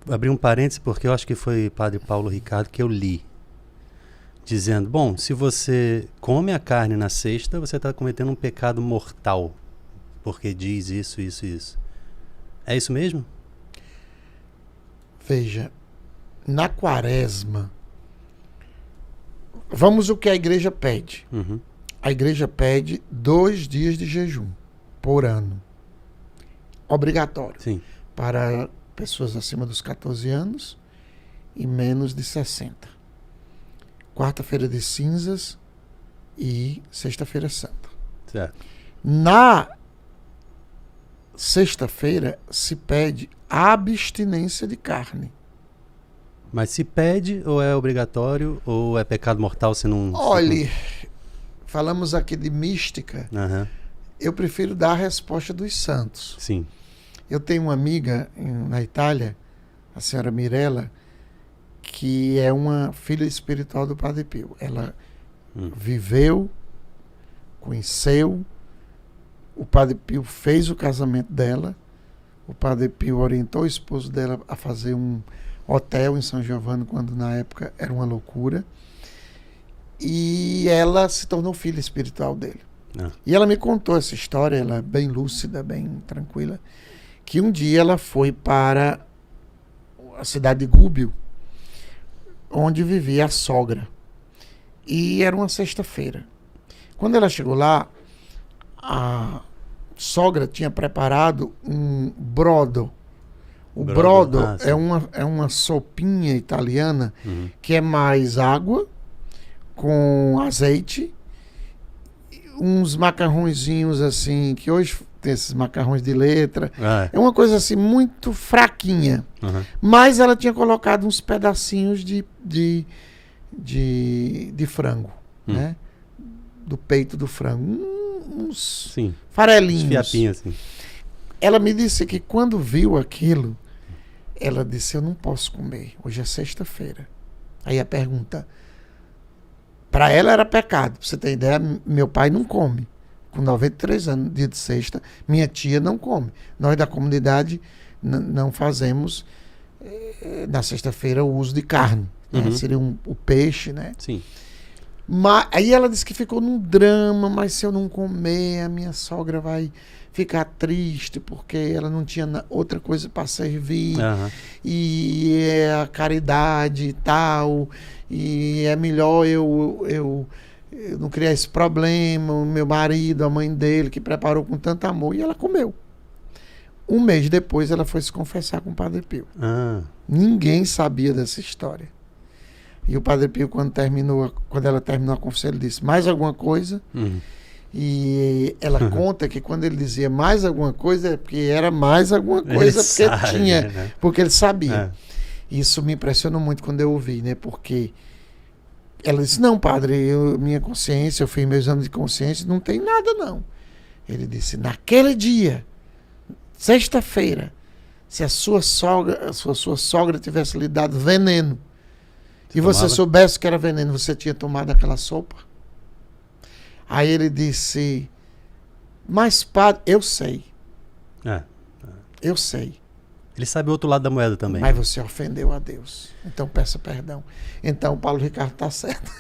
abrir um parêntese porque eu acho que foi Padre Paulo Ricardo que eu li, dizendo, bom, se você come a carne na sexta, você está cometendo um pecado mortal, porque diz isso, isso e isso. É isso mesmo? Veja, na quaresma, vamos o que a igreja pede. Uhum. A igreja pede 2 dias de jejum por ano. Obrigatório. Sim. Para pessoas acima dos 14 anos e menos de 60. Quarta-feira de cinzas e sexta-feira santa. Certo. Na sexta-feira se pede a abstinência de carne. Mas se pede, ou é obrigatório, ou é pecado mortal se não... Olhe, falamos aqui de mística, Uhum. eu prefiro dar a resposta dos santos. Sim. Eu tenho uma amiga na Itália, a senhora Mirella, que é uma filha espiritual do Padre Pio. Ela viveu, conheceu, o Padre Pio fez o casamento dela, o Padre Pio orientou o esposo dela a fazer um hotel em São Giovanni, quando na época era uma loucura, e ela se tornou filha espiritual dele. E ela me contou essa história, ela é bem lúcida, bem tranquila, que um dia ela foi para a cidade de Gubbio, onde vivia a sogra. E era uma sexta-feira. Quando ela chegou lá, a sogra tinha preparado um brodo. O brodo é uma sopinha italiana que é mais água com azeite, uns macarrõezinhos assim, que hoje tem esses macarrões de letra. É uma coisa assim muito fraquinha. Mas ela tinha colocado uns pedacinhos de frango, né? Do peito do frango. Uns farelinhos. Uns fiapinhos, assim. Ela me disse que quando viu aquilo, ela disse, eu não posso comer. Hoje é sexta-feira. Aí a pergunta, para ela era pecado. Pra você ter ideia, meu pai não come. Com 93 anos, dia de sexta, minha tia não come. Nós da comunidade não fazemos na sexta-feira o uso de carne. Né? Seria o peixe, né? Sim. Mas, aí ela disse que ficou num drama, mas se eu não comer, a minha sogra vai ficar triste, porque ela não tinha outra coisa para servir, e é a caridade e tal, e é melhor eu não criar esse problema, o meu marido, a mãe dele, que preparou com tanto amor, e ela comeu. Um mês depois ela foi se confessar com o Padre Pio. Ninguém sabia dessa história. E o Padre Pio, quando ela terminou a confissão, ele disse, mais alguma coisa? E ela conta que quando ele dizia mais alguma coisa, é porque era mais alguma coisa, porque tinha, né? Porque ele sabia. Isso me impressionou muito quando eu ouvi, né? Porque ela disse, não, padre, minha consciência, eu fiz meu exame de consciência, não tem nada, não. Ele disse, naquele dia, sexta-feira, se a sua sogra tivesse lhe dado veneno, e você soubesse que era veneno, você tinha tomado aquela sopa? Aí ele disse, mas padre, eu sei. Eu sei. Ele sabe o outro lado da moeda também. Mas você ofendeu a Deus. Então peça perdão. Então o Paulo Ricardo está certo.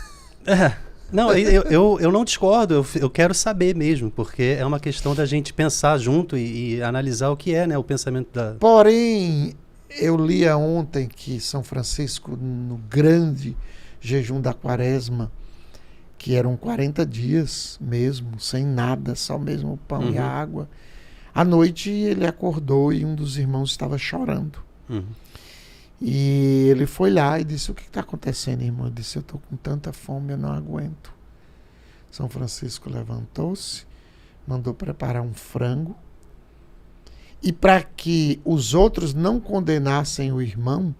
Não, eu não discordo, eu quero saber mesmo, porque é uma questão da gente pensar junto e analisar o que é, né, o pensamento da... Porém, eu lia ontem que São Francisco, no grande jejum da quaresma, que eram 40 dias mesmo, sem nada, só mesmo o pão e a água, à noite ele acordou e um dos irmãos estava chorando. E ele foi lá e disse, o que está acontecendo, irmão? Eu disse, eu estou com tanta fome, eu não aguento. São Francisco levantou-se, mandou preparar um frango, e para que os outros não condenassem o irmão,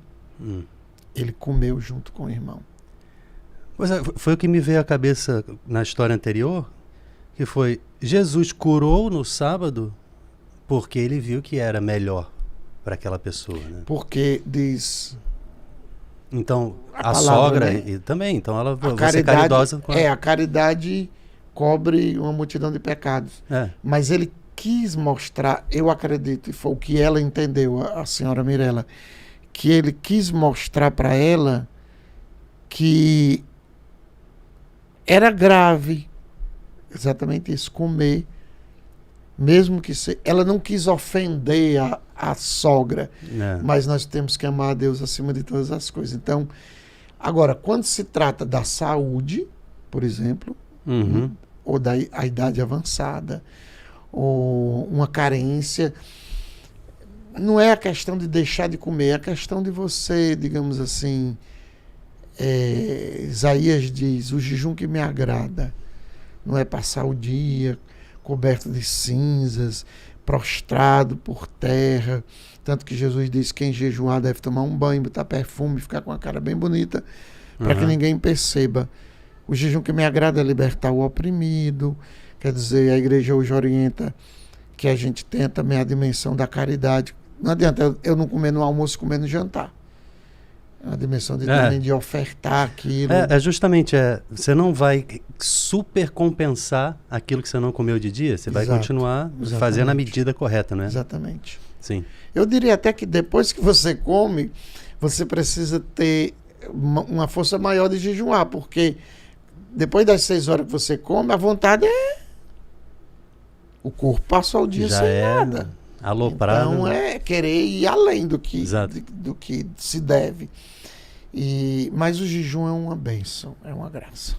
ele comeu junto com o irmão. Pois é, foi o que me veio à cabeça na história anterior, que foi, Jesus curou no sábado porque ele viu que era melhor para aquela pessoa, né? Porque diz... Então, a palavra, sogra né? Também, então ela vai caridade, ser caridosa com a caridade cobre uma multidão de pecados. Mas ele quis mostrar, eu acredito, e foi o que ela entendeu, a senhora Mirella, que ele quis mostrar para ela que era grave, exatamente isso, comer, mesmo que ela não quis ofender a sogra, mas nós temos que amar a Deus acima de todas as coisas. Então, agora, quando se trata da saúde, por exemplo, ou da a idade avançada, ou uma carência, não é a questão de deixar de comer, é a questão de você, digamos assim, Isaías diz, o jejum que me agrada não é passar o dia coberto de cinzas, prostrado por terra, tanto que Jesus diz que quem jejuar deve tomar um banho, botar perfume, ficar com a cara bem bonita, para que ninguém perceba. O jejum que me agrada é libertar o oprimido, quer dizer, a igreja hoje orienta que a gente tenha também a dimensão da caridade. Não adianta eu não comer no almoço e comer no jantar. A dimensão também de ofertar aquilo. Justamente, você não vai super compensar aquilo que você não comeu de dia, você vai continuar fazendo a medida correta, não é? Exatamente. Sim. Eu diria até que depois que você come, você precisa ter uma força maior de jejuar, porque depois das 6 horas que você come, a vontade o corpo passou o dia sem nada. Aloprado. Então é querer ir além do que se deve. Mas o jejum é uma bênção, é uma graça.